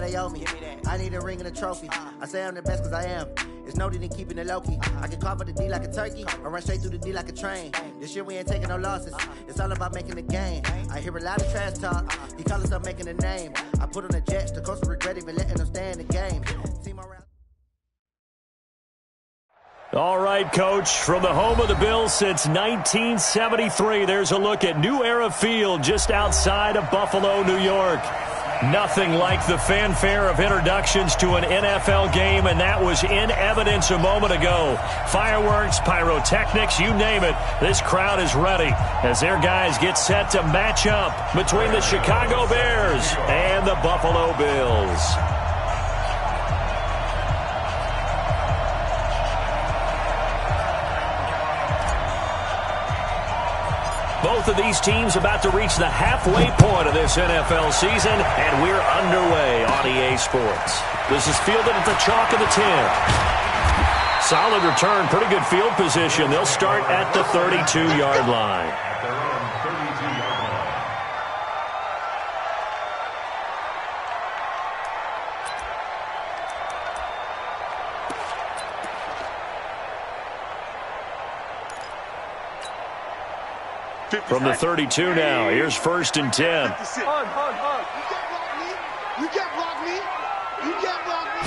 they owe me. I need a ring and a trophy. I say I'm the best because I am. It's no need in keeping it low-key. I can carve up the D like a turkey or run straight through the D like a train. This year we ain't taking no losses. It's all about making the game. I hear a lot of trash talk. He call himself making a name. I put on the Jets. The coach will regret even letting them stay in the game. Team around. All right, Coach, from the home of the Bills since 1973, there's a look at New Era Field just outside of Buffalo, New York. Nothing like the fanfare of introductions to an NFL game, and that was in evidence a moment ago. Fireworks, pyrotechnics, you name it. This crowd is ready as their guys get set to match up between the Chicago Bears and the Buffalo Bills. Both of these teams about to reach the halfway point of this NFL season, and we're underway on EA Sports. This is fielded at the chalk of the 10. Solid return, pretty good field position. They'll start at the 32-yard line. From the 32 now, here's 1st and 10. You can't block me. You can't block me.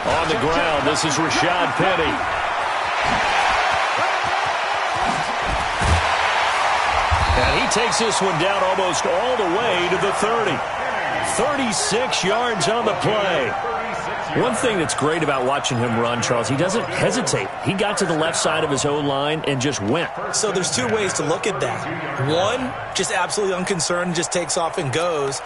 On the ground, this is Rashad Penny. And he takes this one down almost all the way to the 30. 36 yards on the play. One thing that's great about watching him run, Charles, he doesn't hesitate. He got to the left side of his own line and just went. So there's two ways to look at that. One, just absolutely unconcerned, just takes off and goes.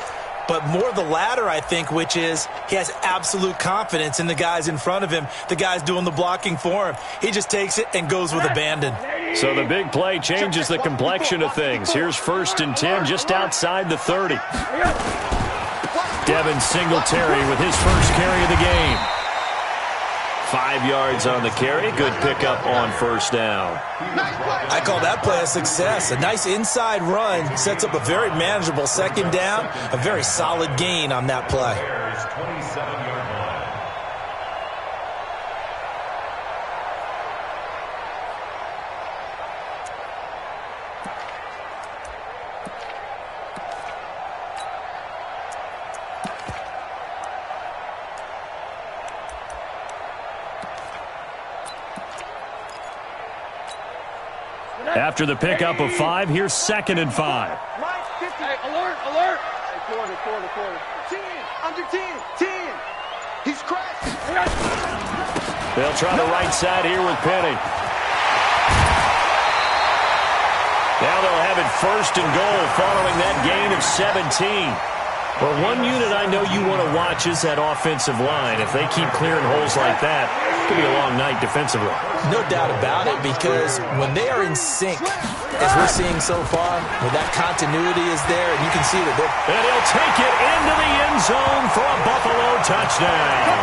But more the latter, I think, which is he has absolute confidence in the guys in front of him, the guys doing the blocking for him. He just takes it and goes with abandon. So the big play changes the complexion of things. Here's 1st and 10 just outside the 30. Devin Singletary with his first carry of the game. 5 yards on the carry. Good pickup on 1st down. I call that play a success. A nice inside run sets up a very manageable 2nd down. A very solid gain on that play. After the pickup of 5, here's 2nd and 5. Hey, alert, alert. Hey, quarter. 10, under 10. He's crashing. They'll try the right side here with Penny. Now they'll have it 1st and goal following that gain of 17. Well, one unit I know you want to watch is that offensive line. If they keep clearing holes like that, it could be a long night defensively. No doubt about it, because when they are in sync, as we're seeing so far, where that continuity is there, and you can see that they're... And he'll take it into the end zone for a Buffalo touchdown.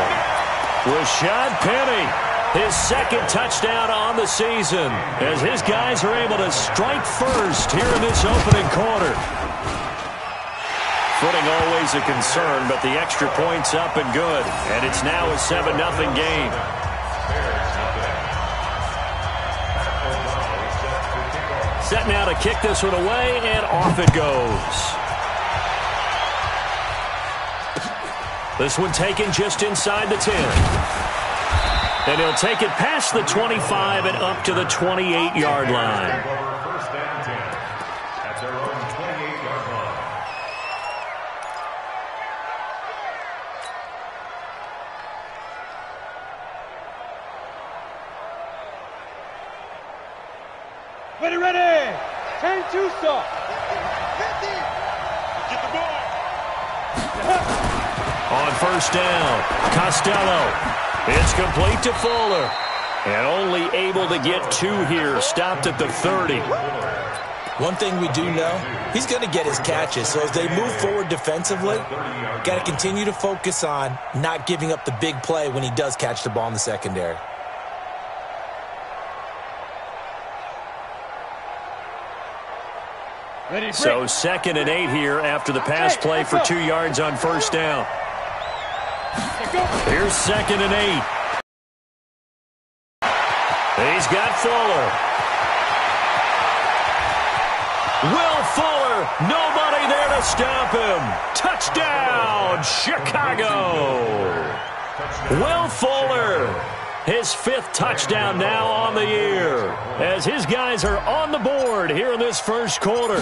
Rashad Penny, his 2nd touchdown on the season, as his guys are able to strike first here in this opening quarter. Footing always a concern, but the extra point's up and good. And it's now a 7-0 game. Set now to kick this one away, and off it goes. This one taken just inside the 10. And he'll take it past the 25 and up to the 28-yard line. Ready. Change to stop. 50. Get the ball. On 1st down, Costello. It's complete to Fuller. And only able to get 2 here. Stopped at the 30. One thing we do know, he's going to get his catches. So as they move forward defensively, got to continue to focus on not giving up the big play when he does catch the ball in the secondary. So 2nd and 8 here after the pass play for 2 yards on first down. Here's 2nd and 8. He's got Fuller. Will Fuller, nobody there to stop him. Touchdown, Chicago. Will Fuller, his 5th touchdown now on the year, as his guys are on the board here in this first quarter.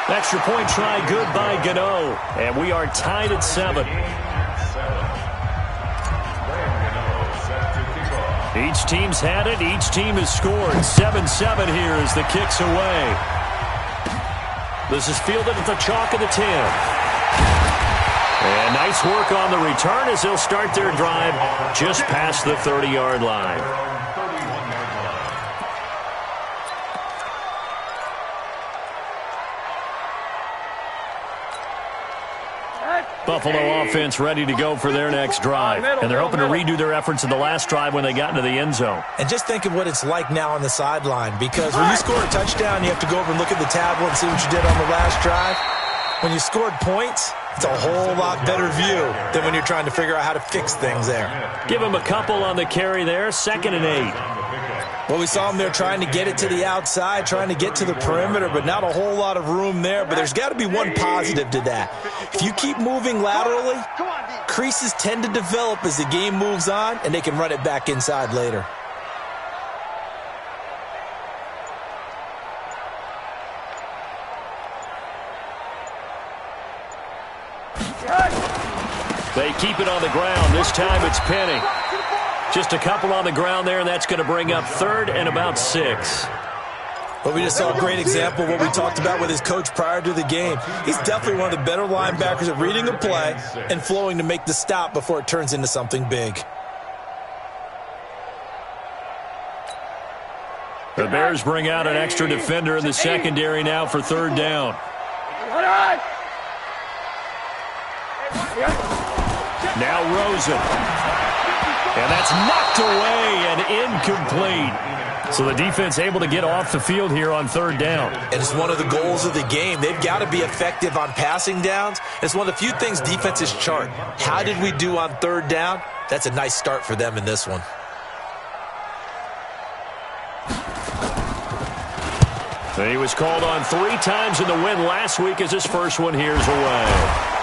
Extra point try good by Gano, and we are tied at 7. Each team's had it. Each team has scored. 7-7 here as the kick's away. This is fielded at the chalk of the 10. And nice work on the return as they'll start their drive just past the 30-yard line. Buffalo offense ready to go for their next drive. And they're hoping to redo their efforts in the last drive when they got into the end zone. And just think of what it's like now on the sideline, because when you score a touchdown, you have to go over and look at the tablet and see what you did on the last drive. When you scored points, it's a whole lot better view than when you're trying to figure out how to fix things there. Give him a couple on the carry there, 2nd and 8. Well, we saw him there trying to get it to the outside, trying to get to the perimeter, but not a whole lot of room there. But there's got to be one positive to that. If you keep moving laterally, creases tend to develop as the game moves on, and they can run it back inside later. They keep it on the ground. This time it's Penny. Just a couple on the ground there, and that's going to bring up 3rd and about 6. Well, we just saw a great example of what we talked about with his coach prior to the game. He's definitely one of the better linebackers at reading a play and flowing to make the stop before it turns into something big. The Bears bring out an extra defender in the secondary now for 3rd down. Now Rosen. And that's knocked away and incomplete. So the defense able to get off the field here on 3rd down. And it's one of the goals of the game. They've got to be effective on passing downs. It's one of the few things defenses chart. How did we do on 3rd down? That's a nice start for them in this one. He was called on 3 times in the win last week as his first one here's away.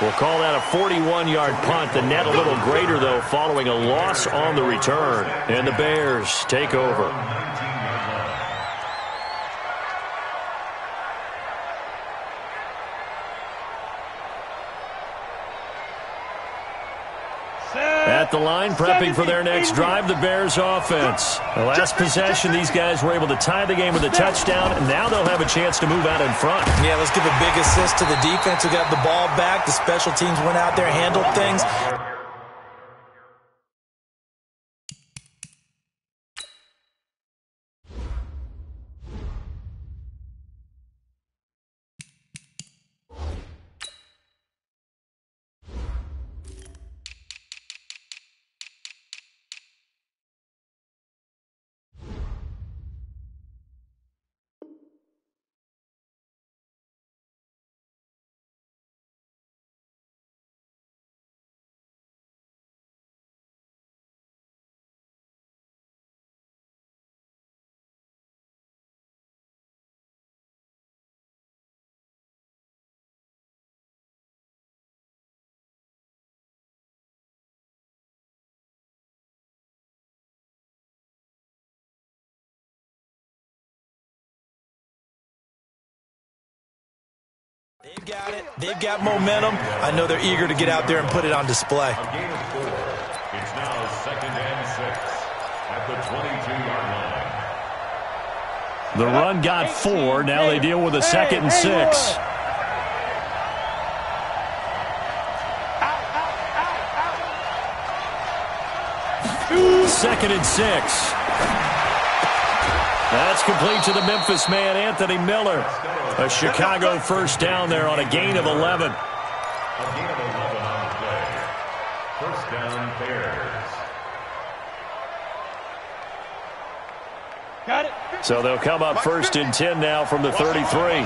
We'll call that a 41-yard punt. The net a little greater, though, following a loss on the return. And the Bears take over. At the line, prepping for their next drive, the Bears offense. The last possession, these guys were able to tie the game with a touchdown, and now they'll have a chance to move out in front. Yeah, let's give a big assist to the defense who got the ball back. The special teams went out there, handled things. They've got it. They've got momentum. I know they're eager to get out there and put it on display. It's now 2nd and 6 at the 22-yard line. The run got 4. Now they deal with a 2nd and 6. Second and 6. That's complete to the Memphis man, Anthony Miller. A Chicago first down there on a gain of 11. A gain of 11 on the play. First down, Bears. Got it. So they'll come up 1st and 10 now from the 33.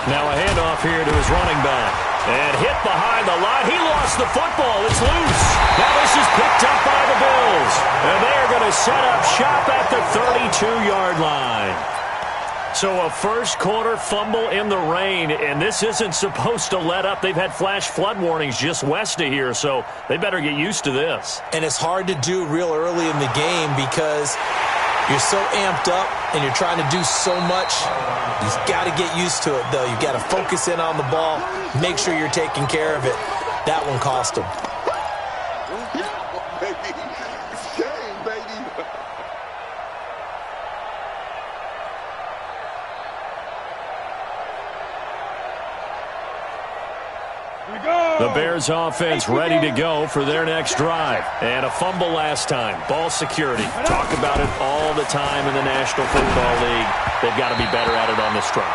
Now a handoff here to his running back. And hit behind the line. He lost the football. It's loose. Now this is picked up by the Bills. And they are going to set up shop at the 32-yard line. So a first-quarter fumble in the rain, and this isn't supposed to let up. They've had flash flood warnings just west of here, so they better get used to this. And it's hard to do real early in the game because you're so amped up and you're trying to do so much. You've got to get used to it, though. You've got to focus in on the ball, make sure you're taking care of it. That one cost him. The Bears offense ready to go for their next drive. And a fumble last time. Ball security. Talk about it all the time in the National Football League. They've got to be better at it on this drive.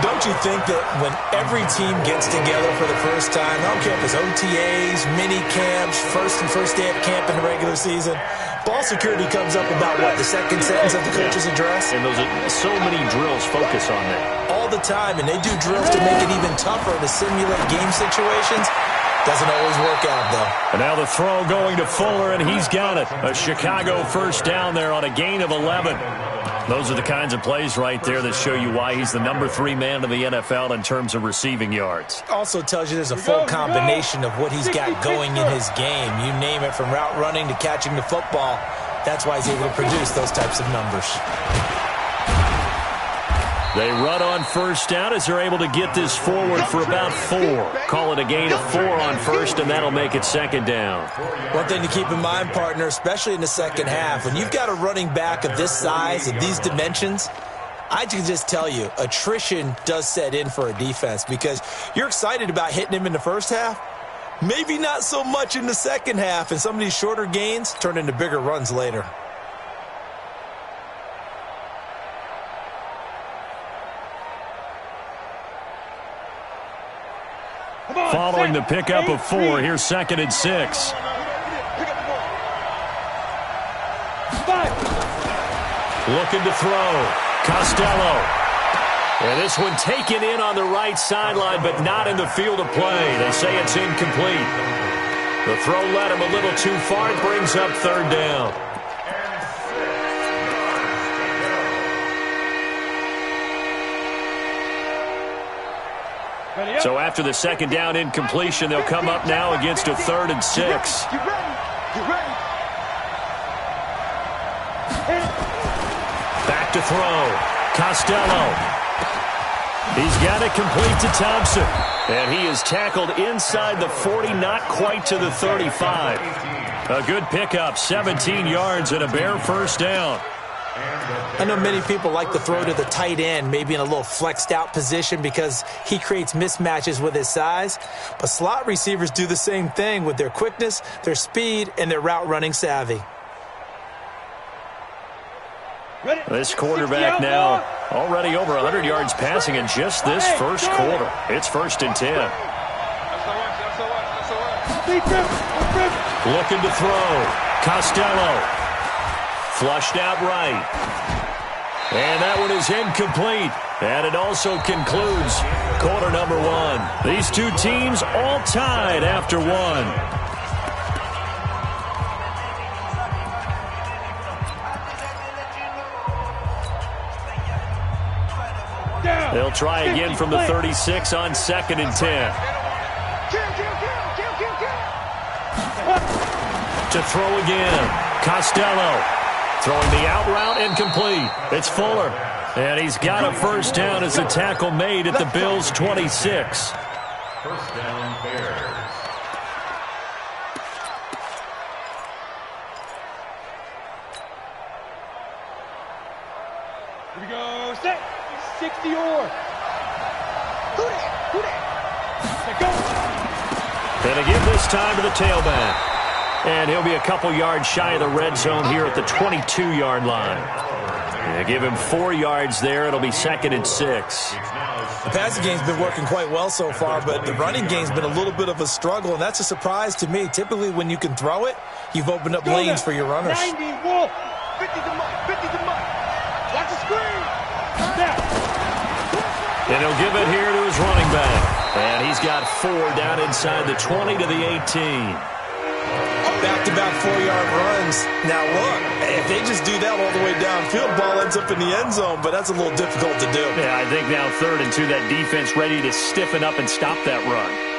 Don't you think that when every team gets together for the first time, I don't care if it's OTAs, mini camps, first day of camp in the regular season, ball security comes up about, what, the second sentence of the coach's address? And those are so many drills focus on that. All the time, and they do drills to make it even tougher to simulate game situations. Doesn't always work out, though. And now the throw going to Fuller, and he's got it. A Chicago first down there on a gain of 11. Those are the kinds of plays right there that show you why he's the number 3 man in the NFL in terms of receiving yards. Also tells you there's a full combination of what he's got going in his game. You name it, from route running to catching the football. That's why he's able to produce those types of numbers. They run on first down as they're able to get this forward for about 4. Call it a gain of 4 on first, and that'll make it second down. One thing to keep in mind, partner, especially in the second half, when you've got a running back of this size, of these dimensions, I can just tell you, attrition does set in for a defense because you're excited about hitting him in the first half. Maybe not so much in the second half, and some of these shorter gains turn into bigger runs later. Following the pickup of 4, here's 2nd and 6. Looking to throw. Costello. And this one taken in on the right sideline, but not in the field of play. They say it's incomplete. The throw led him a little too far. It brings up 3rd down. So after the 2nd down incompletion, they'll come up now against a 3rd and 6. Get ready. Back to throw. Costello. He's got it complete to Thompson. And he is tackled inside the 40, not quite to the 35. A good pickup, 17 yards and a Bear first down. I know many people like to throw to the tight end, maybe in a little flexed out position because he creates mismatches with his size. But slot receivers do the same thing with their quickness, their speed, and their route running savvy. This quarterback now already over 100 yards passing in just this first quarter. It's 1st and 10. Looking to throw. Costello. Flushed out right. And that one is incomplete. And it also concludes quarter number 1. These two teams all tied after 1. They'll try again from the 36 on 2nd and 10. To throw again. Costello. Throwing the out route incomplete. It's Fuller. And he's got a first down as a tackle made at the Bills' 26. First down, Bears. Here we go. Set. 60 or. Who that? Go. And again this time to the tailback. And he'll be a couple yards shy of the red zone here at the 22-yard line. They give him 4 yards there. It'll be 2nd and 6. The passing game's been working quite well so far, but the running game's been a little bit of a struggle, and that's a surprise to me. Typically, when you can throw it, you've opened up lanes for your runners. 90, wolf. 50 to Mike. 50 to Mike. Watch the screen. And he'll give it here to his running back. And he's got 4 down inside the 20 to the 18. Back-to-back 4-yard runs. Now, look, if they just do that all the way downfield, ball ends up in the end zone, but that's a little difficult to do. Yeah, I think now 3rd and 2, that defense ready to stiffen up and stop that run.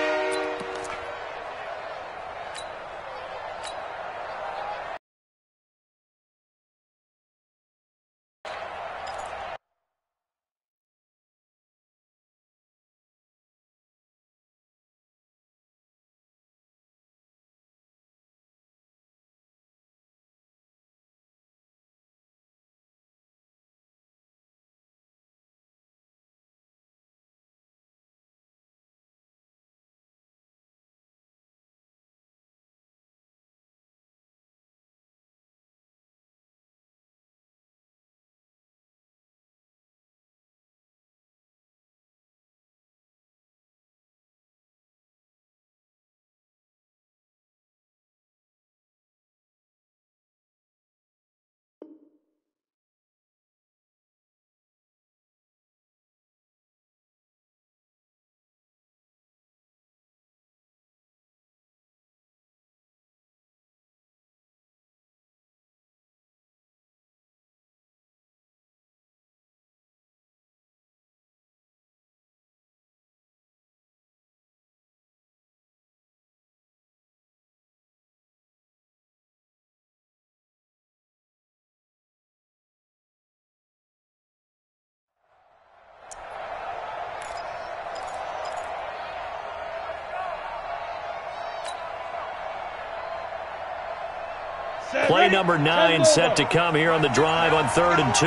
Play number 9 set to come here on the drive on 3rd and 2.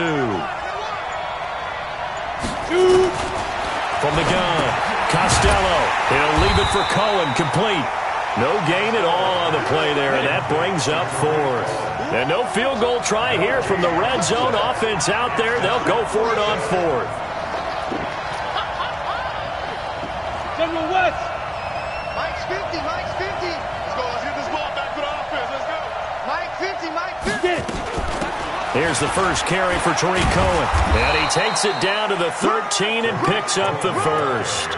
From the gun, Costello. He'll leave it for Cohen, complete. No gain at all on the play there, and that brings up 4th. And no field goal try here from the red zone offense out there. They'll go for it on 4th. General West. Mike's 50. Mike's 50. Let's go. Let's get this ball back to the offense. Let's go. Mike 50. Mike 50. Here's the first carry for Tariq Cohen. And he takes it down to the 13 and picks up the first.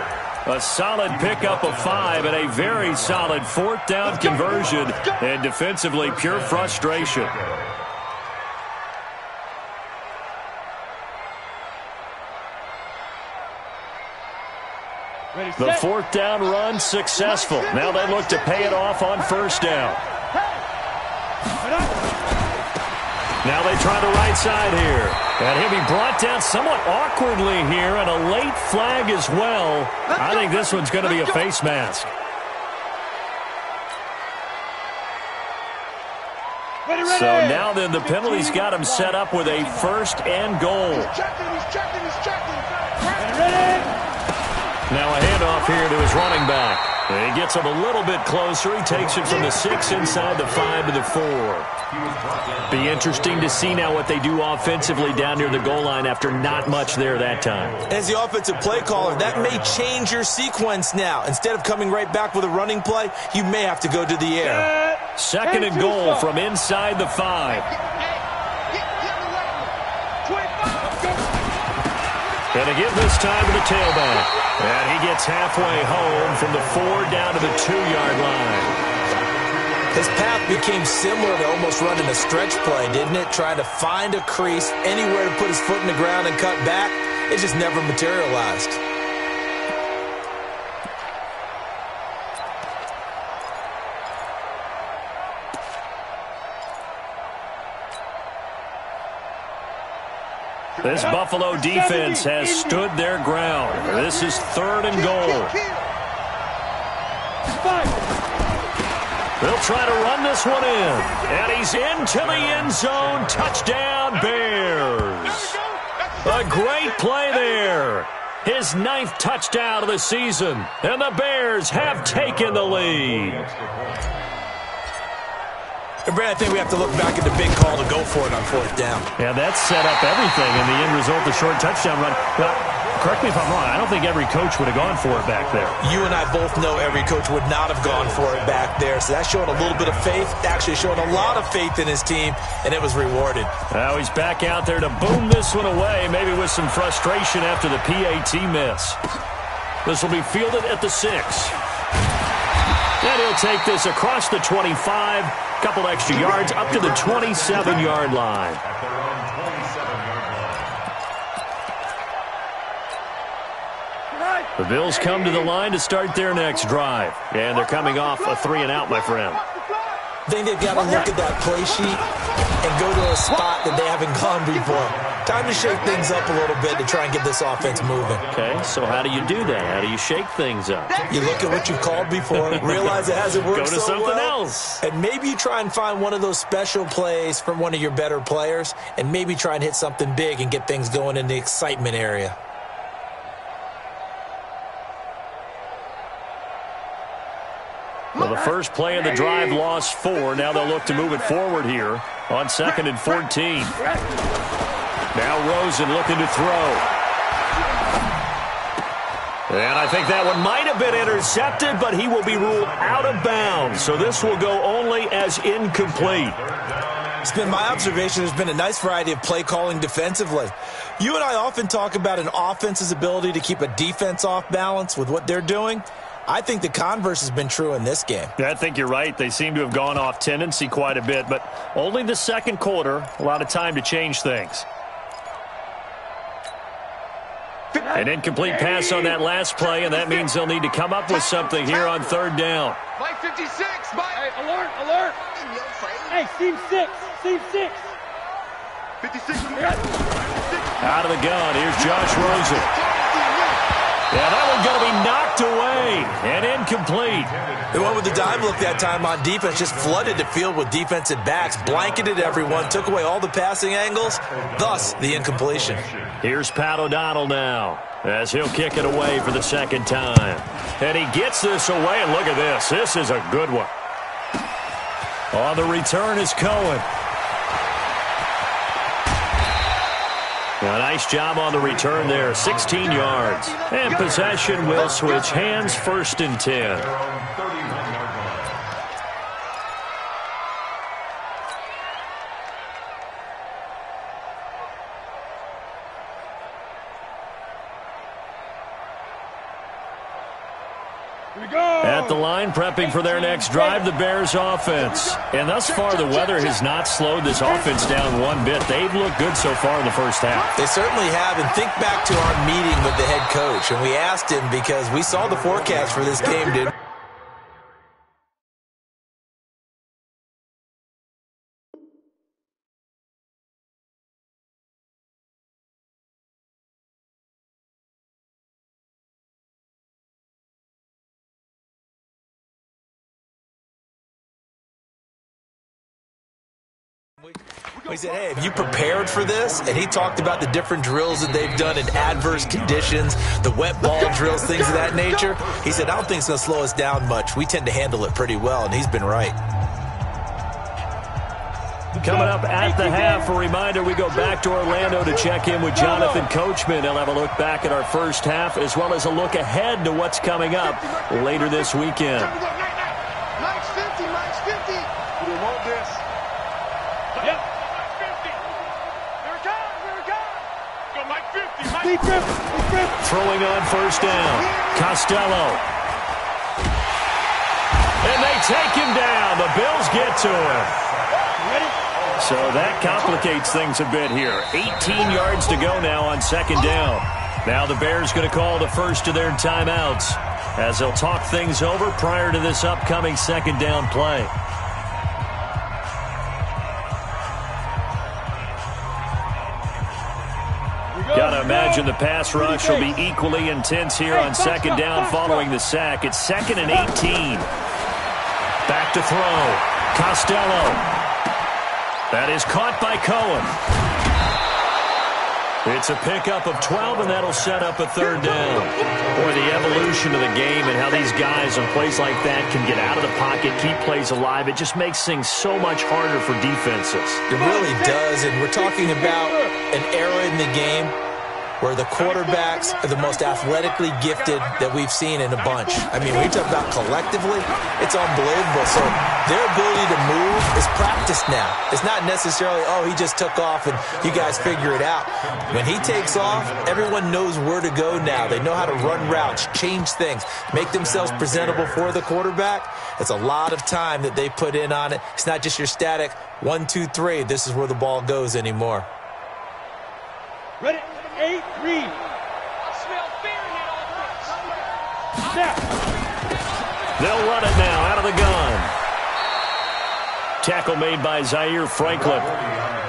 A solid pickup of 5 and a very solid 4th down conversion. And defensively, pure frustration. The 4th down run successful. Now they look to pay it off on 1st down. Now they try the right side here. And he'll be brought down somewhat awkwardly here, and a late flag as well. I think this one's going to be a face mask. So now then the penalty's got him set up with a 1st and goal. Now a handoff here to his running back. And he gets him a little bit closer. He takes it from the 6 inside the 5 to the 4. Be interesting to see now what they do offensively down near the goal line after not much there that time. As the offensive play caller, that may change your sequence now. Instead of coming right back with a running play, you may have to go to the air. 2nd and goal from inside the 5. And a give this time to the tailback. And he gets halfway home from the 4 down to the 2-yard line. His path became similar to almost running a stretch play, didn't it? Trying to find a crease, anywhere to put his foot in the ground and cut back. It just never materialized. This Buffalo defense has stood their ground. This is 3rd and goal. They'll try to run this one in. And he's into the end zone. Touchdown, Bears. A great play there. His 9th touchdown of the season. And the Bears have taken the lead. And Brad, I think we have to look back at the big call to go for it on 4th down. Yeah, that set up everything in the end result, the short touchdown run. Well, correct me if I'm wrong, I don't think every coach would have gone for it back there. You and I both know every coach would not have gone for it back there. So that's showing a little bit of faith, actually showing a lot of faith in his team, and it was rewarded. Now he's back out there to boom this one away, maybe with some frustration after the PAT miss. This will be fielded at the 6. And he'll take this across the 25, couple extra yards, up to the 27-yard line. The Bills come to the line to start their next drive. And they're coming off a 3-and-out, my friend. I think they've got to look at that play sheet and go to a spot that they haven't gone before. Time to shake things up a little bit to try and get this offense moving. Okay, so how do you do that? How do you shake things up? You look at what you've called before, realize it hasn't worked so well. Go to something else. And maybe you try and find one of those special plays from one of your better players, and maybe try and hit something big and get things going in the excitement area. Well, the first play of the drive lost 4. Now they'll look to move it forward here on 2nd and 14. Now Rosen looking to throw. And I think that one might have been intercepted, but he will be ruled out of bounds. So this will go only as incomplete. It's been my observation there's been a nice variety of play calling defensively. You and I often talk about an offense's ability to keep a defense off balance with what they're doing. I think the converse has been true in this game. Yeah, I think you're right. They seem to have gone off tendency quite a bit, but only the second quarter, a lot of time to change things. An incomplete pass on that last play, and that means they'll need to come up with something here on 3rd down. Mike 56, Mike. Hey, alert, alert. Hey, Steve 6, Steve 6. 56. Out of the gun, here's Josh Rosen. Yeah, that one's going to be knocked away and incomplete. The one with the dime look that time on defense just flooded the field with defensive backs, blanketed everyone, took away all the passing angles, thus the incompletion. Here's Pat O'Donnell now as he'll kick it away for the 2nd time. And he gets this away, and look at this. This is a good one. On the return is Cohen. A nice job on the return there, 16 yards. And possession will switch hands, 1st and 10. At the line, prepping for their next drive, the Bears offense. And thus far, the weather has not slowed this offense down one bit. They've looked good so far in the first half. They certainly have. And think back to our meeting with the head coach. And we asked him because we saw the forecast for this game, didn't we? We said, hey, have you prepared for this? And he talked about the different drills that they've done in adverse conditions, the wet ball drills, things of that nature. He said, I don't think it's going to slow us down much. We tend to handle it pretty well, and he's been right. Coming up at the half, a reminder, we go back to Orlando to check in with Jonathan Coachman. He'll have a look back at our first half as well as a look ahead to what's coming up later this weekend. Mike's 50, Mike's 50. We want this. Yep. Mike 50. Here it comes, here it comes. Go Mike 50, Mike Steve 50. Throwing on 1st down, Costello. And they take him down. The Bills get to him. So that complicates things a bit here. 18 yards to go now on 2nd down. Now the Bears going to call the first of their timeouts as they'll talk things over prior to this upcoming 2nd down play. Got to imagine the pass rush will be equally intense here on 2nd down following the sack. It's 2nd and 18. Back to throw. Costello. That is caught by Cohen. It's a pickup of 12, and that'll set up a third down. Boy, the evolution of the game and how these guys on plays like that can get out of the pocket, keep plays alive, it just makes things so much harder for defenses. It really does, and we're talking about an era in the game where the quarterbacks are the most athletically gifted that we've seen in a bunch. I mean, when you talk about collectively, it's unbelievable. So their ability to move is practiced now. It's not necessarily, oh, he just took off and you guys figure it out. When he takes off, everyone knows where to go now. They know how to run routes, change things, make themselves presentable for the quarterback. It's a lot of time that they put in on it. It's not just your static 1, 2, 3. This is where the ball goes anymore. Ready? 8, read. I smell fear in that offense. Snap. They'll run it now out of the gun. Tackle made by Zaire Franklin.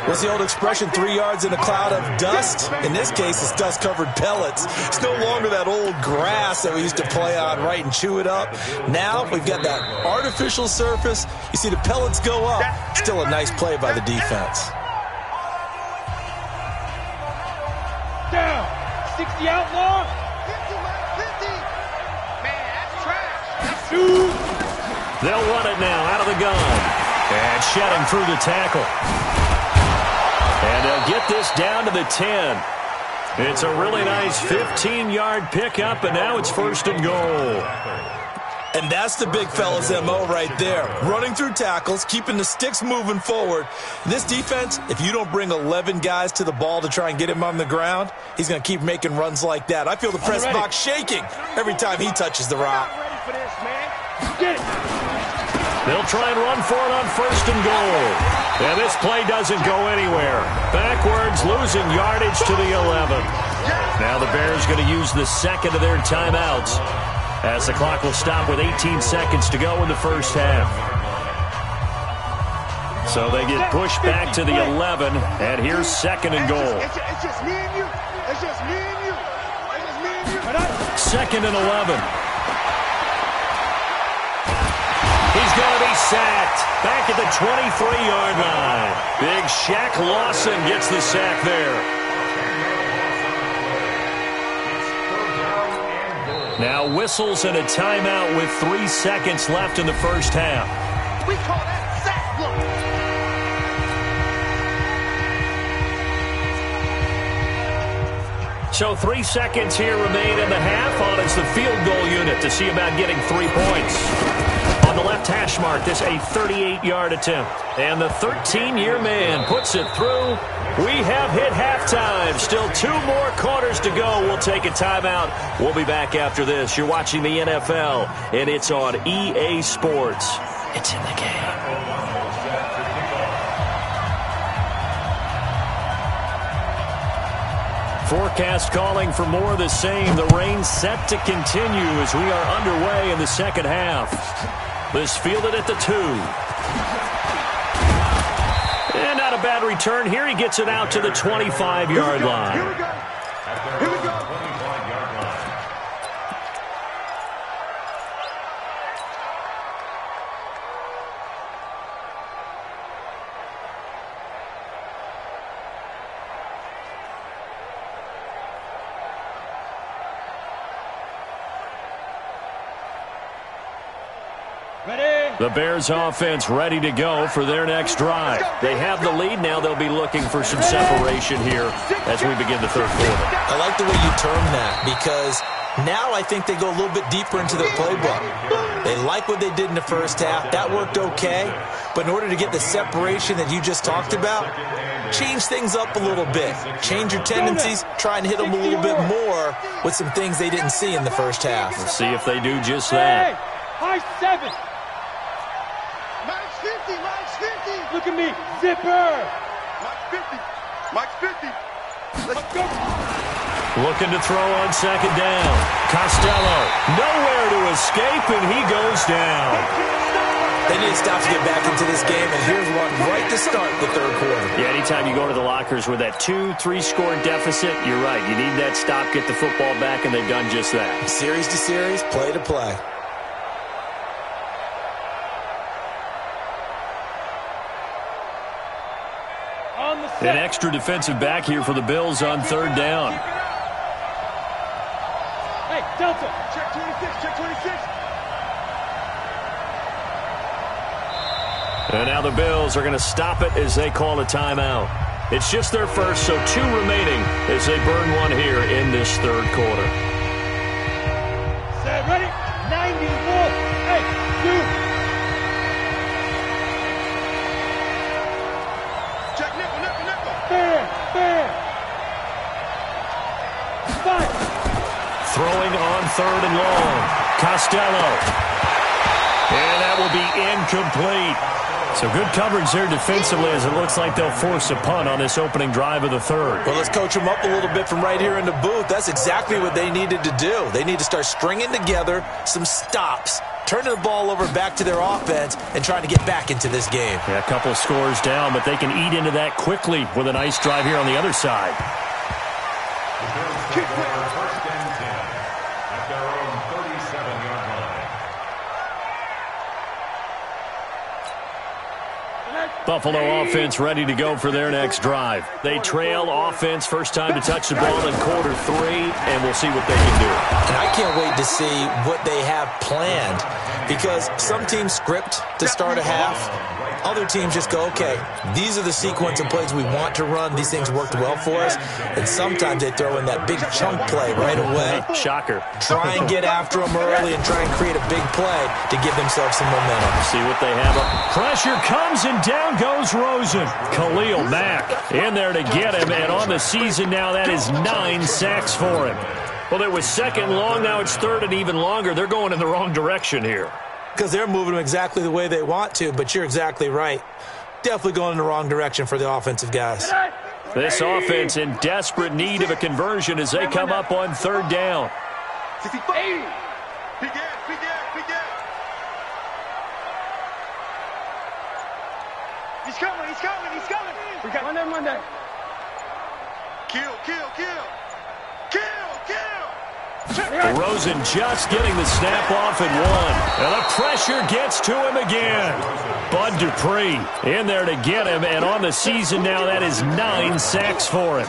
What's the old expression, 3 yards in a cloud of dust? In this case, it's dust-covered pellets. It's no longer that old grass that we used to play on, right, and chew it up. Now we've got that artificial surface. You see the pellets go up. Still a nice play by the defense. Down. 60 outlaw. 50, 50. Man, that's trash. 2. They'll run it now out of the gun. And shedding through the tackle. And they'll get this down to the 10. It's a really nice 15-yard pickup, and now it's 1st and goal. And that's the big fella's MO right there. Running through tackles, keeping the sticks moving forward. This defense, if you don't bring 11 guys to the ball to try and get him on the ground, he's going to keep making runs like that. I feel the press box shaking every time he touches the rock. They'll try and run for it on 1st and goal. And this play doesn't go anywhere. Backwards, losing yardage to the 11. Now the Bears going to use the second of their timeouts, as the clock will stop with 18 seconds to go in the first half. So they get pushed back to the 11, and here's 2nd and goal. It's just me and you. It's just me and you. It's just me and you. 2nd and 11. He's going to be sacked back at the 23-yard line. Big Shaq Lawson gets the sack there. Now whistles and a timeout with 3 seconds left in the first half. We call that sack. Look. So 3 seconds here remain in the half on as the field goal unit to see about getting 3 points. On the left hash mark, this a 38-yard attempt. And the 13-year man puts it through. We have hit halftime. Still 2 more quarters to go. We'll take a timeout. We'll be back after this. You're watching the NFL, and it's on EA Sports. It's in the game. Forecast calling for more of the same. The rain set to continue as we are underway in the second half. This fielded at the 2. And not a bad return here. He gets it out to the 25-yard line. Here we go. Here we go. The Bears offense ready to go for their next drive. They have the lead. Now they'll be looking for some separation here as we begin the third quarter. I like the way you term that, because now I think they go a little bit deeper into their playbook. They like what they did in the first half. That worked okay. But in order to get the separation that you just talked about, change things up a little bit. Change your tendencies. Try and hit them a little bit more with some things they didn't see in the first half. We'll see if they do just that. High 7. Mike's 50. Mike's 50. Look at me. Zipper. Mike's 50. Let's go. Looking to throw on second down. Costello, nowhere to escape, and he goes down. They need to stop to get back into this game, and here's one right to start the third quarter. Yeah, anytime you go to the lockers with that 2-3 score deficit, you're right. You need that stop, get the football back, and they've done just that. Series to series, play to play. On the An extra defensive back here for the Bills on third down. Hey, Delta, check 26, check 26. And now the Bills are going to stop it as they call a timeout. It's just their first, so 2 remaining as they burn one here in this third quarter. Set, ready? 90 more. Hey, 2. Check nickel, nickel, nickel. Fair. 5. Throwing on third and long. Costello. And that will be incomplete. So good coverage there defensively as it looks like they'll force a punt on this opening drive of the third. Well, let's coach them up a little bit from right here in the booth. That's exactly what they needed to do. They need to start stringing together some stops, turning the ball over back to their offense, and trying to get back into this game. Yeah, a couple scores down, but they can eat into that quickly with a nice drive here on the other side. First and 10 at their own 37-yard line. Buffalo offense ready to go for their next drive. They trail offense, first time to touch the ball in quarter 3, and we'll see what they can do. And I can't wait to see what they have planned, because some teams script to start a half. Other teams just go, okay, these are the sequence of plays we want to run. These things worked well for us. And sometimes they throw in that big chunk play right away. Shocker. Try and get after them early and try and create a big play to give themselves some momentum. See what they have up. Pressure comes and down goes Rosen. Khalil Mack in there to get him. And on the season now, that is 9 sacks for him. Well, it was second long. Now it's third and even longer. They're going in the wrong direction here. Because they're moving them exactly the way they want to, but you're exactly right. Definitely going in the wrong direction for the offensive guys. This offense in desperate need of a conversion as they come up on third down. He's coming. We got Monday. Kill. Rosen just getting the snap off and 1. And the pressure gets to him again. Bud Dupree in there to get him. And on the season now, that is 9 sacks for him.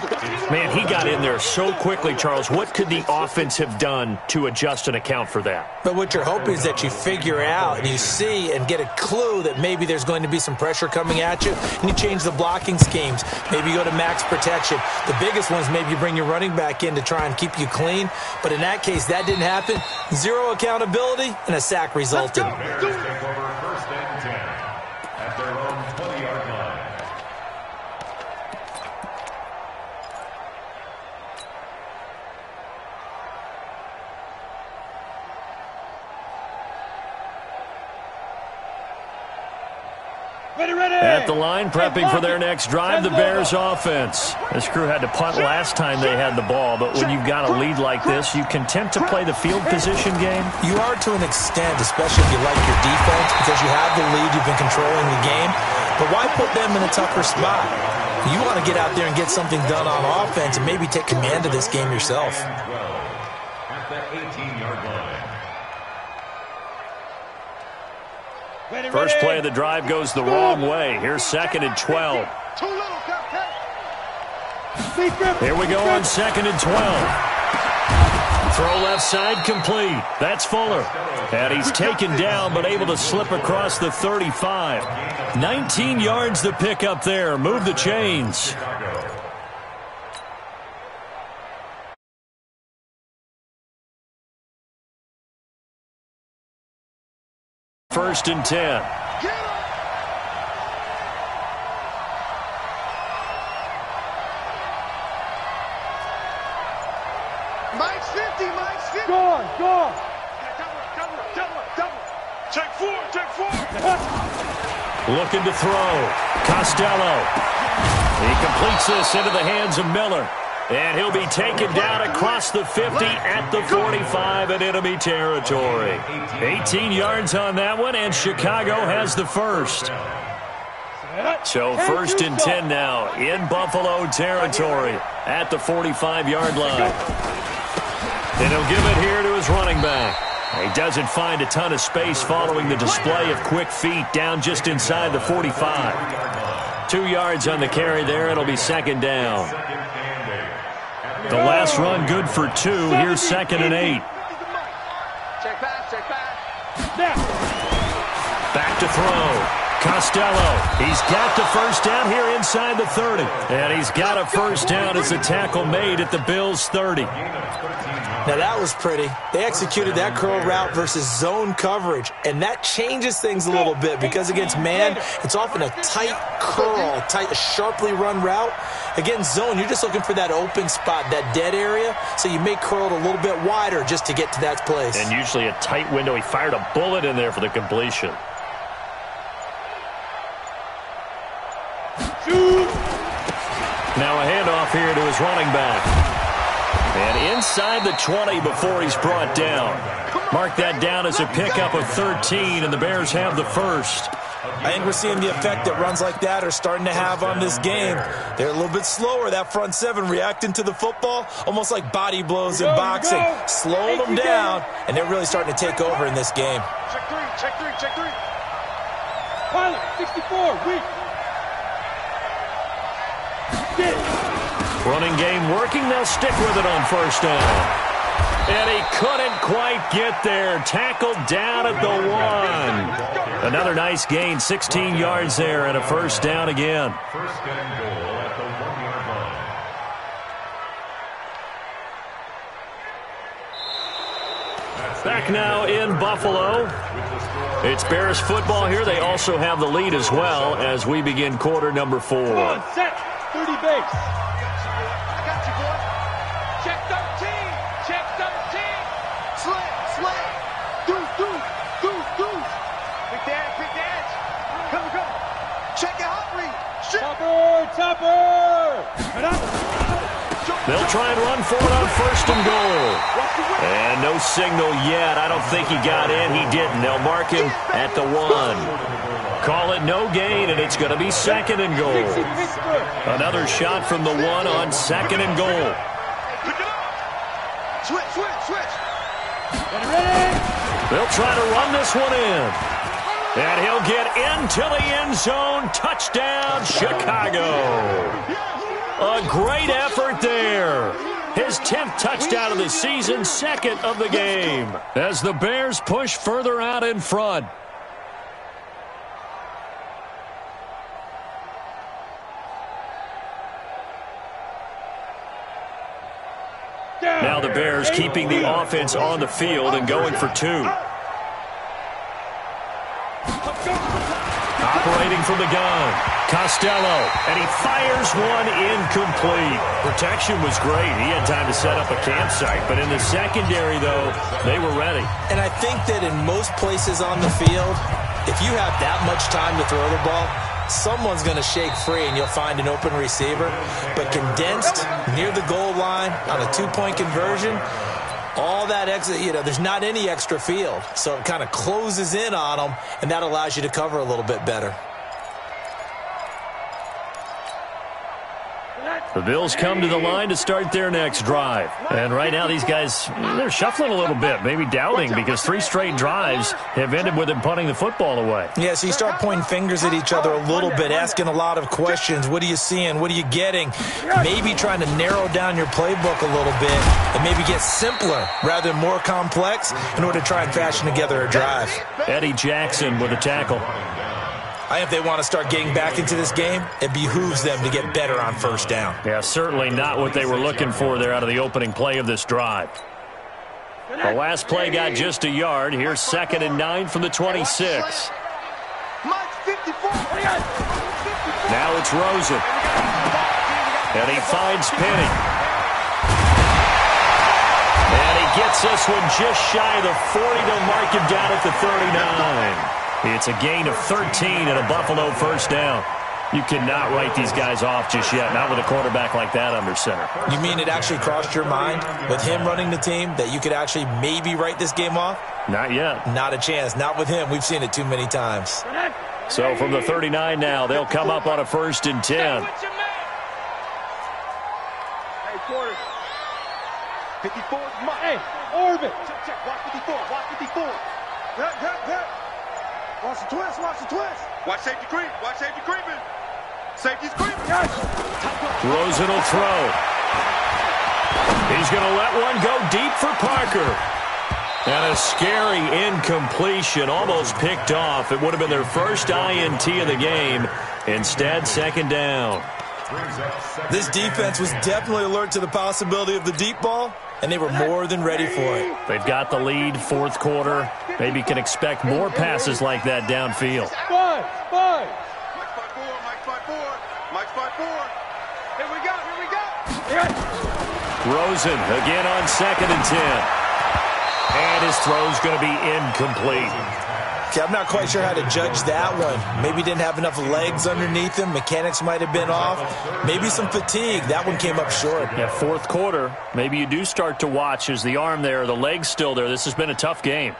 Man, he got in there so quickly, Charles. What could the offense have done to adjust and account for that? But what you're hoping is that you figure out and you see and get a clue that maybe there's going to be some pressure coming at you, and you change the blocking schemes. Maybe you go to max protection. The biggest one is maybe you bring your running back in to try and keep you clean. But in that case, that didn't happen. 0 accountability, and a sack resulted. Bears take over first and 10 at their own 20-yard line. Ready. At the line, prepping for their next drive, the Bears offense. This crew had to punt last time they had the ball, but when you've got a lead like this, you content to play the field position game? You are to an extent, especially if you like your defense, because you have the lead, you've been controlling the game. But why put them in a tougher spot? You want to get out there and get something done on offense and maybe take command of this game yourself. At the 18-yard line. First play of the drive goes the wrong way. Here's second and 12. Here we go on second and 12. Throw left side complete. That's Fuller. And he's taken down but able to slip across the 35. 19 yards to pick up there. Move the chains. First and 10. Mike's 50. Go. Check 4. Looking to throw. Costello. He completes this into the hands of Miller. And he'll be taken down across the 50 at the 45 in enemy territory. 18 yards on that one, and Chicago has the first. So first and 10 now in Buffalo territory at the 45-yard line. And he'll give it here to his running back. He doesn't find a ton of space following the display of quick feet down just inside the 45. 2 yards on the carry there. It'll be second down. The last run good for 2. Here's 2nd and 8. Check pass, check pass. Back to throw. Costello, he's got the first down here inside the 30. And he's got a first down as the tackle made at the Bills' 30. Now that was pretty. They executed that curl route versus zone coverage, and that changes things a little bit because against man, it's often a tight curl, a sharply run route. Against zone, you're just looking for that open spot, that dead area, so you may curl it a little bit wider just to get to that place. And usually a tight window. He fired a bullet in there for the completion. Now a handoff here to his running back. And inside the 20 before he's brought down. Mark that down as a pickup of 13, and the Bears have the first. I think we're seeing the effect that runs like that are starting to have on this game. They're a little bit slower, that front seven, reacting to the football, almost like body blows in boxing, slowing them down, and they're really starting to take over in this game. Check three, check three, check three. Pilot, 64, weak. Running game working. They'll stick with it on first down. And he couldn't quite get there. Tackled down at the 1. Another nice gain, 16 yards there, and a first down again. First and goal at the 1-yard line. Back now in Buffalo. It's Bears football here. They also have the lead as well as we begin quarter number 4. Come on, set. 30 base. I got you, boy. Check 13. Check 13. Slant. Deuce. Big dash. Come. Check it, Humphrey. Shit. Topper. They'll try and run for it on first and goal. And no signal yet. I don't think he got in. He didn't. They'll mark him at the 1. Call it no gain, and it's going to be second and goal. Another shot from the 1 on second and goal. Pick it up. Switch. They'll try to run this one in. And he'll get into the end zone. Touchdown, Chicago. A great effort there. His 10th touchdown of the season, second of the game. As the Bears push further out in front. Now the Bears keeping the offense on the field and going for 2. Operating from the gun, Costello, and he fires one incomplete. Protection was great. He had time to set up a campsite, but in the secondary, though, they were ready. And I think that in most places on the field, if you have that much time to throw the ball, someone's going to shake free and you'll find an open receiver. But condensed near the goal line on a 2-point conversion, all that extra, there's not any extra field. So it kind of closes in on them, and that allows you to cover a little bit better. The Bills come to the line to start their next drive. And right now these guys, they're shuffling a little bit, maybe doubting, because 3 straight drives have ended with them punting the football away. Yeah, so you start pointing fingers at each other a little bit, asking a lot of questions. What are you seeing? What are you getting? Maybe trying to narrow down your playbook a little bit and maybe get simpler rather than more complex in order to try and fashion together a drive. Eddie Jackson with a tackle. I think if they want to start getting back into this game, it behooves them to get better on first down. Yeah, certainly not what they were looking for there out of the opening play of this drive. The last play got just a yard. Here's 2nd and 9 from the 26. Now it's Rosen. And he finds Penny. And he gets this one just shy of the 40. They'll mark him down at the 39. It's a gain of 13 and a Buffalo first down. You cannot write these guys off just yet, not with a quarterback like that under center. You mean it actually crossed your mind with him running the team that you could actually maybe write this game off? Not yet. Not a chance. Not with him. We've seen it too many times. So from the 39 now, they'll come up on a 1st and 10. Hey, quarter. 54 is mine. Hey, orbit. Check. Watch 54. Hurt. Watch the twist. Watch safety creep. Watch safety creeping. Safety screen. Rosen will throw. He's going to let one go deep for Parker. And a scary incompletion, almost picked off. It would have been their first INT of the game. Instead, second down. This defense was definitely alert to the possibility of the deep ball, and they were more than ready for it. They've got the lead, fourth quarter. Maybe can expect more passes like that downfield. Five. Mike's 5-4, Mike's 5-4, Mike's 5-4. Here we go. Rosen again on 2nd and 10. And his throw's going to be incomplete. Okay, I'm not quite sure how to judge that one. Maybe he didn't have enough legs underneath him. Mechanics might have been off. Maybe some fatigue. That one came up short. Yeah, fourth quarter. Maybe you do start to watch. Is the arm there, the leg's still there? This has been a tough game.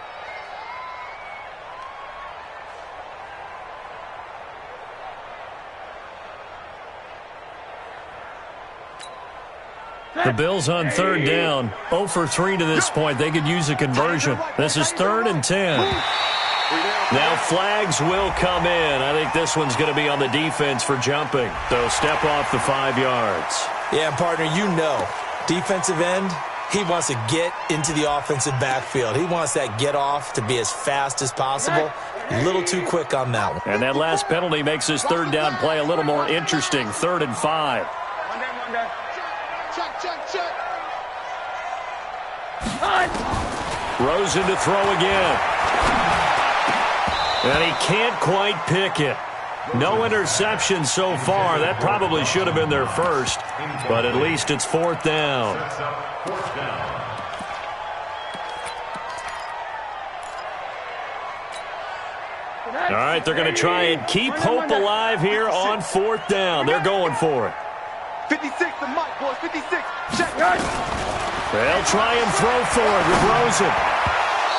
The Bills on 3rd down. 0 for 3 to this point. They could use a conversion. This is 3rd and 10. Now flags will come in. I think this one's going to be on the defense for jumping. They'll step off the 5 yards. Yeah, partner, you know, defensive end, he wants to get into the offensive backfield. He wants that get off to be as fast as possible. A little too quick on that one. And that last penalty makes his 3rd down play a little more interesting. 3rd and 5. Check. Rosen to throw again. And he can't quite pick it. No interception so far. That probably should have been their first, but at least it's 4th down. All right, they're going to try and keep hope alive here on 4th down. They're going for it. 56 to Mike, boys. 56. Check. They'll try and throw for it with Rosen.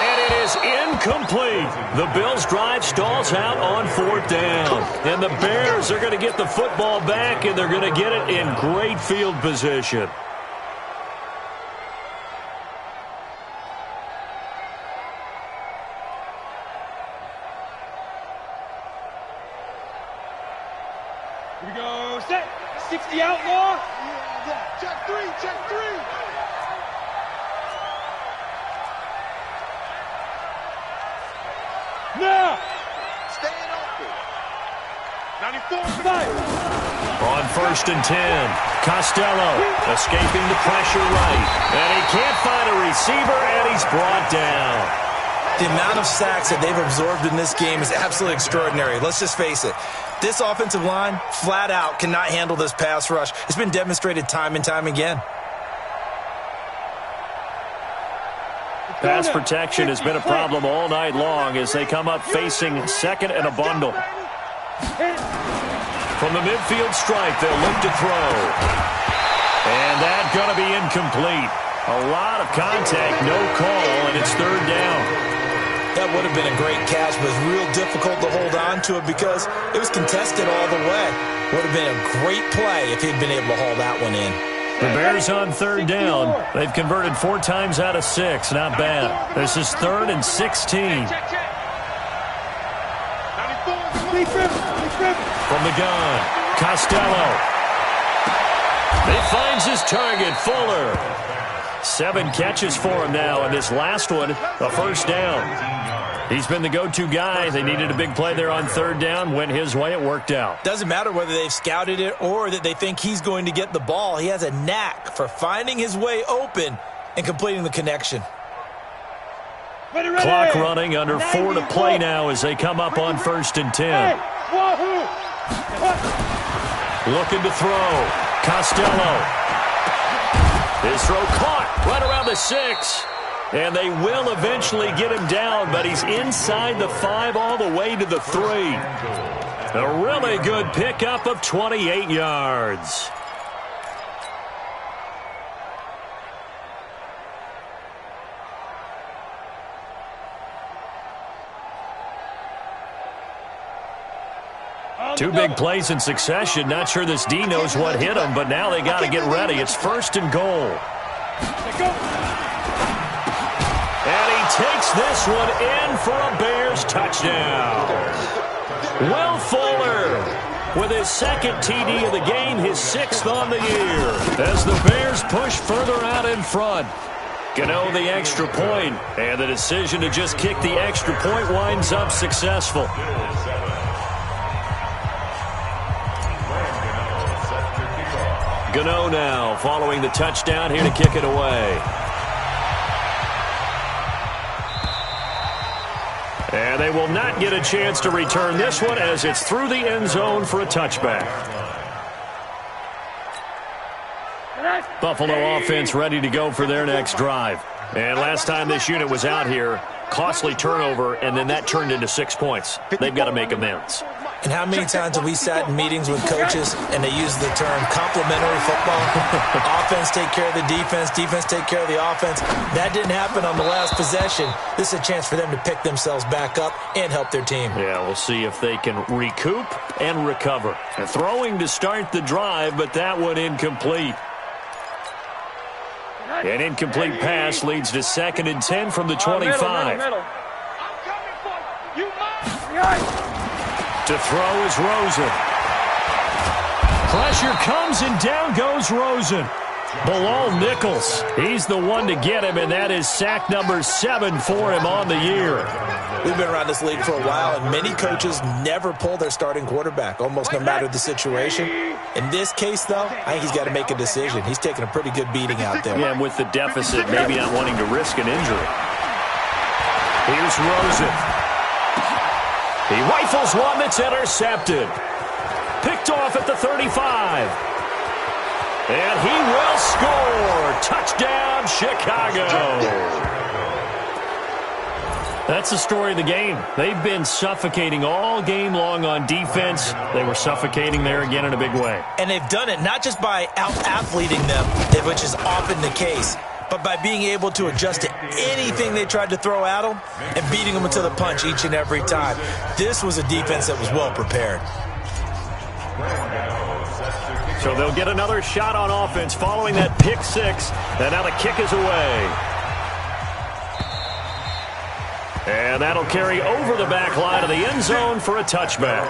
And it is incomplete. The Bills' drive stalls out on 4th down. And the Bears are going to get the football back, and they're going to get it in great field position. Here we go. Set. 60 outlaw. Check 3. Now. Staying open. 94. On 1st and 10, Costello escaping the pressure right. And he can't find a receiver, and he's brought down. The amount of sacks that they've absorbed in this game is absolutely extraordinary. Let's just face it. This offensive line, flat out, cannot handle this pass rush. It's been demonstrated time and time again. Pass protection has been a problem all night long as they come up facing 2nd and a bundle. From the midfield strike, they'll look to throw. And that's going to be incomplete. A lot of contact, no call, and it's 3rd down. That would have been a great catch, but it's real difficult to hold on to it because it was contested all the way. Would have been a great play if he'd been able to haul that one in. The Bears on 3rd down. They've converted 4 times out of 6. Not bad. This is 3rd and 16. From the gun, Costello. He finds his target, Fuller. 7 catches for him now, and this last one, a first down. He's been the go-to guy. They needed a big play there on 3rd down. Went his way. It worked out. Doesn't matter whether they've scouted it or that they think he's going to get the ball. He has a knack for finding his way open and completing the connection. Clock running, under 4 to play now as they come up on 1st and 10. Looking to throw. Costello. His throw caught right around the 6. And they will eventually get him down, but he's inside the 5 all the way to the 3. A really good pickup of 28 yards. Two big plays in succession. Not sure this D knows what hit him, but now they got to get ready. It's 1st and goal. And he takes this one in for a Bears touchdown. Will Fuller with his second TD of the game, his 6th on the year, as the Bears push further out in front. Gano the extra point, and the decision to just kick the extra point winds up successful. Gano now following the touchdown here to kick it away. And they will not get a chance to return this one as it's through the end zone for a touchback. Buffalo offense ready to go for their next drive. And last time this unit was out here, costly turnover, and then that turned into 6 points. They've got to make amends. And how many times have we sat in meetings with coaches and they use the term complementary football? Offense take care of the defense, defense take care of the offense. That didn't happen on the last possession. This is a chance for them to pick themselves back up and help their team. Yeah, we'll see if they can recoup and recover. And throwing to start the drive, but that one incomplete. An incomplete pass leads to 2nd and 10 from the 25. Middle. To throw is Rosen. Pressure comes and down goes Rosen. Bilal Nichols, he's the one to get him, and that is sack number 7 for him on the year. We've been around this league for a while, and many coaches never pull their starting quarterback, almost no matter the situation. In this case, though, I think he's got to make a decision. He's taking a pretty good beating out there. Yeah, and with the deficit, maybe not wanting to risk an injury. Here's Rosen. He rifles one that's intercepted. Picked off at the 35. And he will score. Touchdown, Chicago. That's the story of the game. They've been suffocating all game long on defense. They were suffocating there again in a big way. And they've done it not just by out-athleting them, which is often the case, but by being able to adjust to anything they tried to throw at them and beating them to the punch each and every time. This was a defense that was well prepared. So they'll get another shot on offense following that pick 6. And now the kick is away. And that'll carry over the back line of the end zone for a touchback.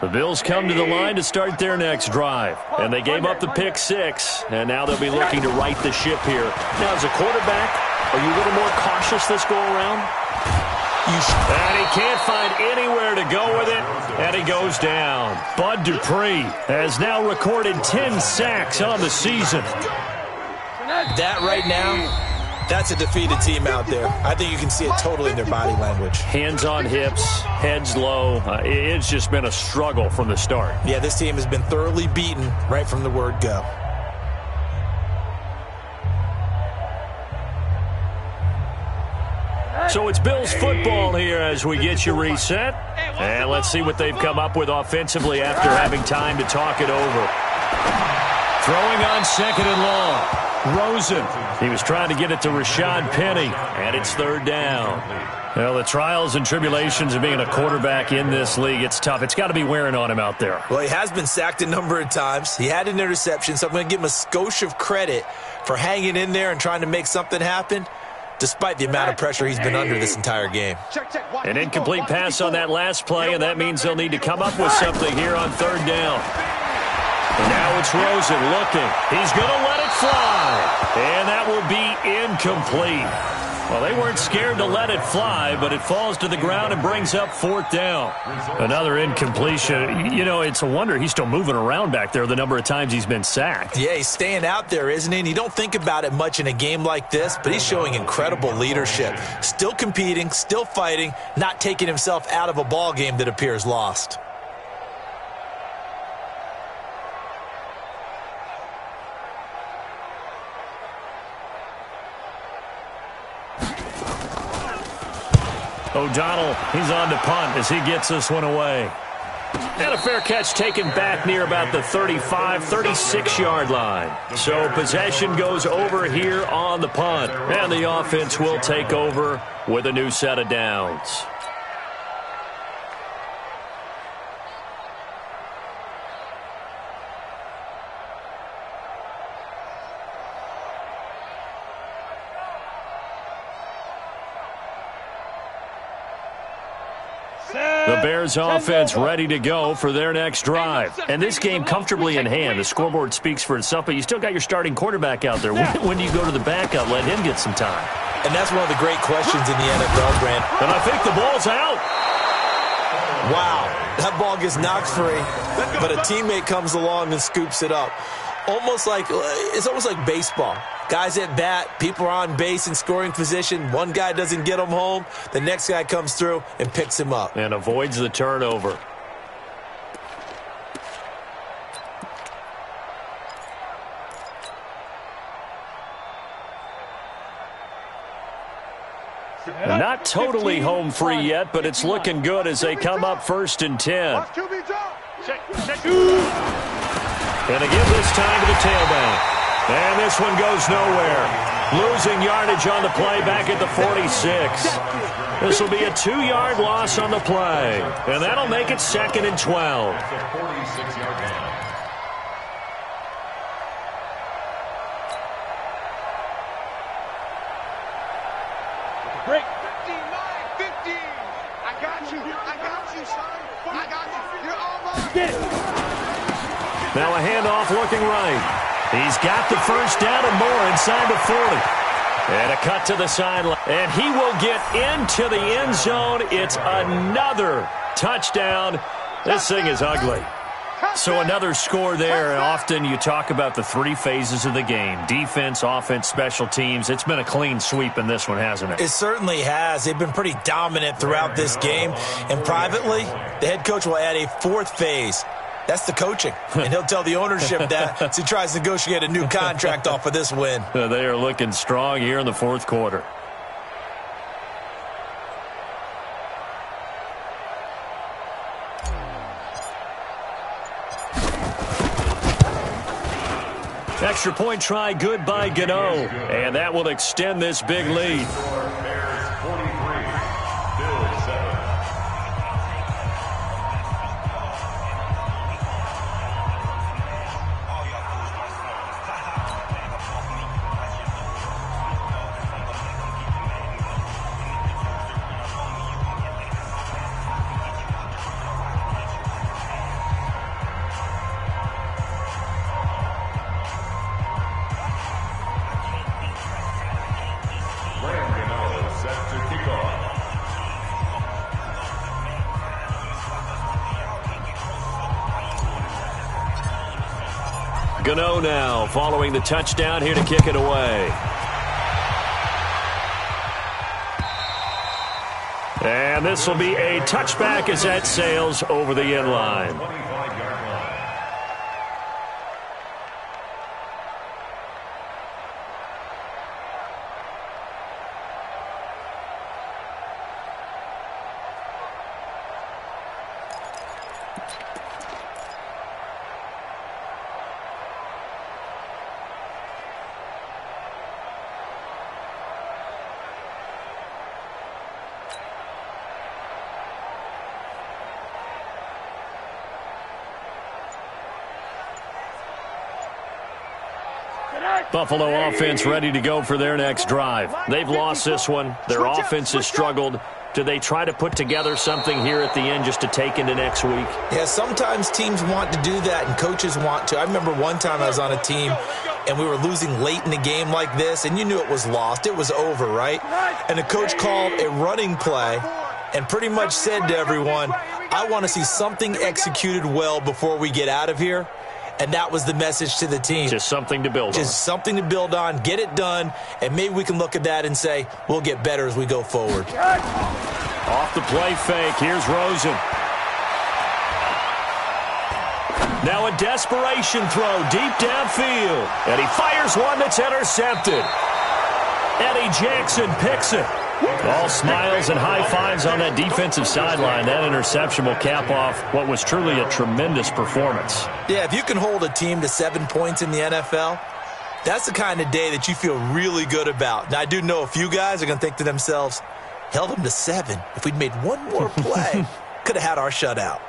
The Bills come to the line to start their next drive. And they gave up the pick 6. And now they'll be looking to right the ship here. Now, as a quarterback, are you a little more cautious this go-around? And he can't find anywhere to go with it. And he goes down. Bud Dupree has now recorded 10 sacks on the season. That right now, that's a defeated team out there. I think you can see it totally in their body language. Hands on hips, heads low. It's just been a struggle from the start. Yeah, this team has been thoroughly beaten right from the word go. So it's Bills football here as we get you reset. And let's see what they've come up with offensively after having time to talk it over. Throwing on 2nd and long. Rosen. He was trying to get it to Rashad Penny. And it's 3rd down. Well, the trials and tribulations of being a quarterback in this league, it's tough. It's got to be wearing on him out there. Well, he has been sacked a number of times. He had an interception, so I'm going to give him a skosh of credit for hanging in there and trying to make something happen, despite the amount of pressure he's been under this entire game. An incomplete pass on that last play, and that means they'll need to come up with something here on 3rd down. And now it's Rosen looking. He's going to let it fly. And that will be incomplete. Well, they weren't scared to let it fly, but it falls to the ground and brings up 4th down. Another incompletion. You know, it's a wonder he's still moving around back there the number of times he's been sacked. Yeah, he's staying out there, isn't he? And you don't think about it much in a game like this, but he's showing incredible leadership. Still competing, still fighting, not taking himself out of a ball game that appears lost. O'Donnell, he's on to punt as he gets this one away. And a fair catch taken back near about the 35, 36-yard line. So possession goes over here on the punt. And the offense will take over with a new set of downs. Bears offense ready to go for their next drive. And this game comfortably in hand. The scoreboard speaks for itself, but you still got your starting quarterback out there. When do you go to the backup, let him get some time? And that's one of the great questions in the NFL, Brent. And I think the ball's out. Wow, that ball gets knocked free, but a teammate comes along and scoops it up. It's almost like baseball. Guys at bat, people are on base in scoring position. One guy doesn't get him home. The next guy comes through and picks him up. And avoids the turnover. Not totally home free yet, but it's looking good as they come up 1st and 10. And they give this time to the tailback. And this one goes nowhere. Losing yardage on the play back at the 46. This will be a 2-yard loss on the play. And that'll make it 2nd and 12. Break. 59-50. I got you, son. I got you. You're all mine. Now a handoff looking right. He's got the first down and more inside the 40. And a cut to the sideline. And he will get into the end zone. It's another touchdown. This thing is ugly. So another score there. Often you talk about the 3 phases of the game. Defense, offense, special teams. It's been a clean sweep in this one, hasn't it? It certainly has. They've been pretty dominant throughout this game. And privately, the head coach will add a 4th phase. That's the coaching. And he'll tell the ownership that as he tries to negotiate a new contract off of this win. They are looking strong here in the 4th quarter. Extra point try good by Gano. And that will extend this big lead. Gano now following the touchdown here to kick it away. And this will be a touchback as that sails over the end line. Buffalo offense ready to go for their next drive. They've lost this one. Their offense has struggled. Do they try to put together something here at the end just to take into next week? Yeah, sometimes teams want to do that and coaches want to. I remember one time I was on a team and we were losing late in the game like this, and you knew it was lost. It was over, right? And the coach called a running play and pretty much said to everyone, I want to see something executed well before we get out of here. And that was the message to the team. Just something to build on. Just something to build on, get it done, and maybe we can look at that and say, we'll get better as we go forward. Off the play fake, here's Rosen. Now a desperation throw deep downfield. And he fires one that's intercepted. Eddie Jackson picks it. All smiles and high fives on that defensive sideline. That interception will cap off what was truly a tremendous performance. Yeah, if you can hold a team to 7 points in the NFL, that's the kind of day that you feel really good about. Now, I do know a few guys are going to think to themselves, held them to 7. If we'd made one more play, could have had our shutout.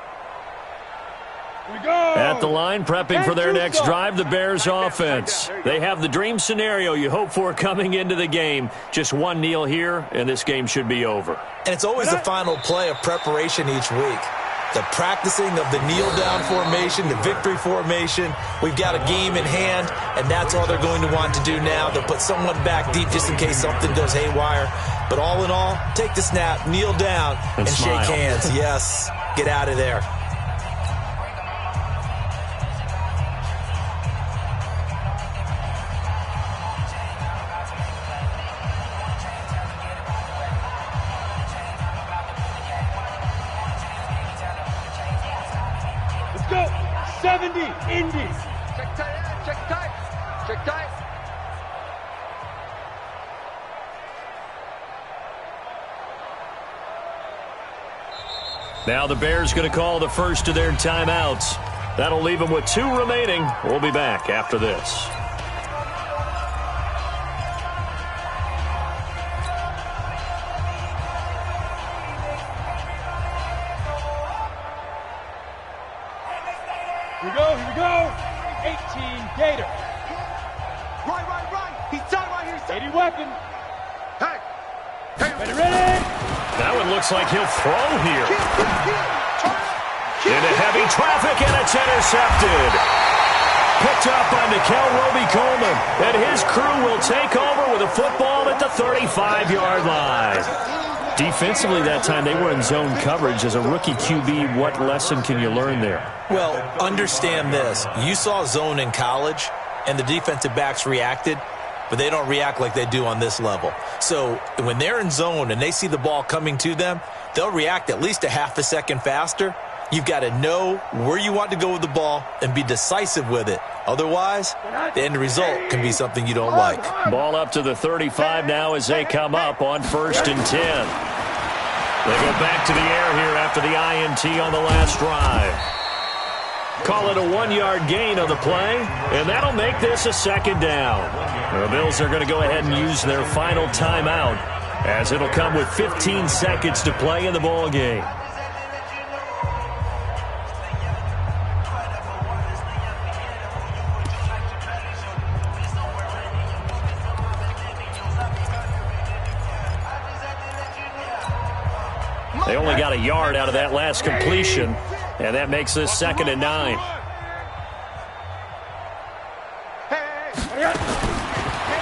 At the line, prepping for their next drive, the Bears offense. They have the dream scenario you hope for coming into the game. Just one kneel here, and this game should be over. And it's always the final play of preparation each week. The practicing of the kneel-down formation, the victory formation. We've got a game in hand, and that's all they're going to want to do now. They'll put someone back deep just in case something goes haywire. But all in all, take the snap, kneel down, and shake hands. Yes, get out of there. Let's go. 70, Indy. Check tight, check tight, check tight. Now the Bears going to call the first of their timeouts. That'll leave them with 2 remaining. We'll be back after this. Here we go. 18, Gator. Right. He's tight right here. 80 weapon. Hey. Ready. That one looks like he'll throw here. Into heavy traffic, and it's intercepted. Picked up by Nickel Roby-Coleman, and his crew will take over with a football at the 35-yard line. Defensively that time, they were in zone coverage. As a rookie QB, what lesson can you learn there? Well, understand this. You saw zone in college, and the defensive backs reacted, but they don't react like they do on this level. So when they're in zone and they see the ball coming to them, they'll react at least a half a second faster. You've got to know where you want to go with the ball and be decisive with it. Otherwise, the end result can be something you don't like. Ball up to the 35 now as they come up on 1st and 10. They go back to the air here after the INT on the last drive. Call it a 1-yard gain on the play, and that'll make this a 2nd down. The Bills are going to go ahead and use their final timeout, as it'll come with 15 seconds to play in the ball game. They only got a yard out of that last completion, and that makes this 2nd and 9.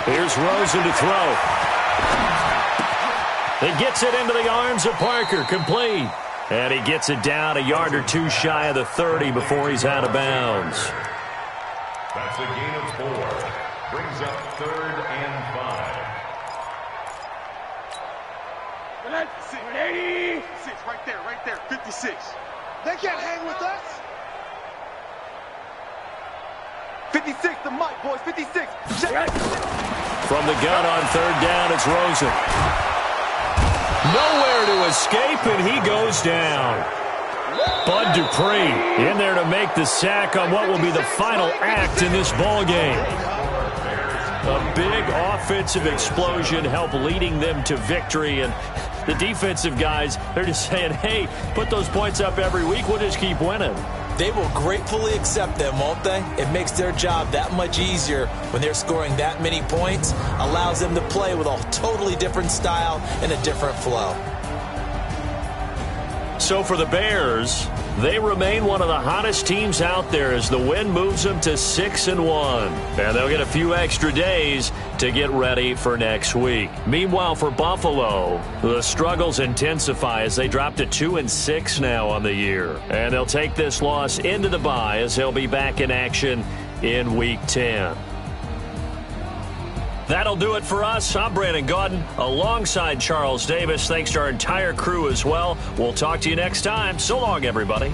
Here's Rosen to throw. He gets it into the arms of Parker, complete. And he gets it down a yard or 2 shy of the 30 before he's out of bounds. That's a gain of 4. Brings up 3rd and 5. 86, right there, 56. They can't hang with us. 56, the mic, boys, 56. From the gun on 3rd down, it's Rosen. Nowhere to escape, and he goes down. Bud Dupree in there to make the sack on what will be the final act in this ball game. A big offensive explosion helped leading them to victory, and the defensive guys, they're just saying, hey, put those points up every week, we'll just keep winning. They will gratefully accept them, won't they? It makes their job that much easier when they're scoring that many points, allows them to play with a totally different style and a different flow. So for the Bears, they remain one of the hottest teams out there as the win moves them to 6-1. And they'll get a few extra days to get ready for next week. Meanwhile, for Buffalo, the struggles intensify as they drop to 2-6 now on the year. And they'll take this loss into the bye as they'll be back in action in Week 10. That'll do it for us. I'm Brandon Gaudin alongside Charles Davis. Thanks to our entire crew as well. We'll talk to you next time. So long, everybody.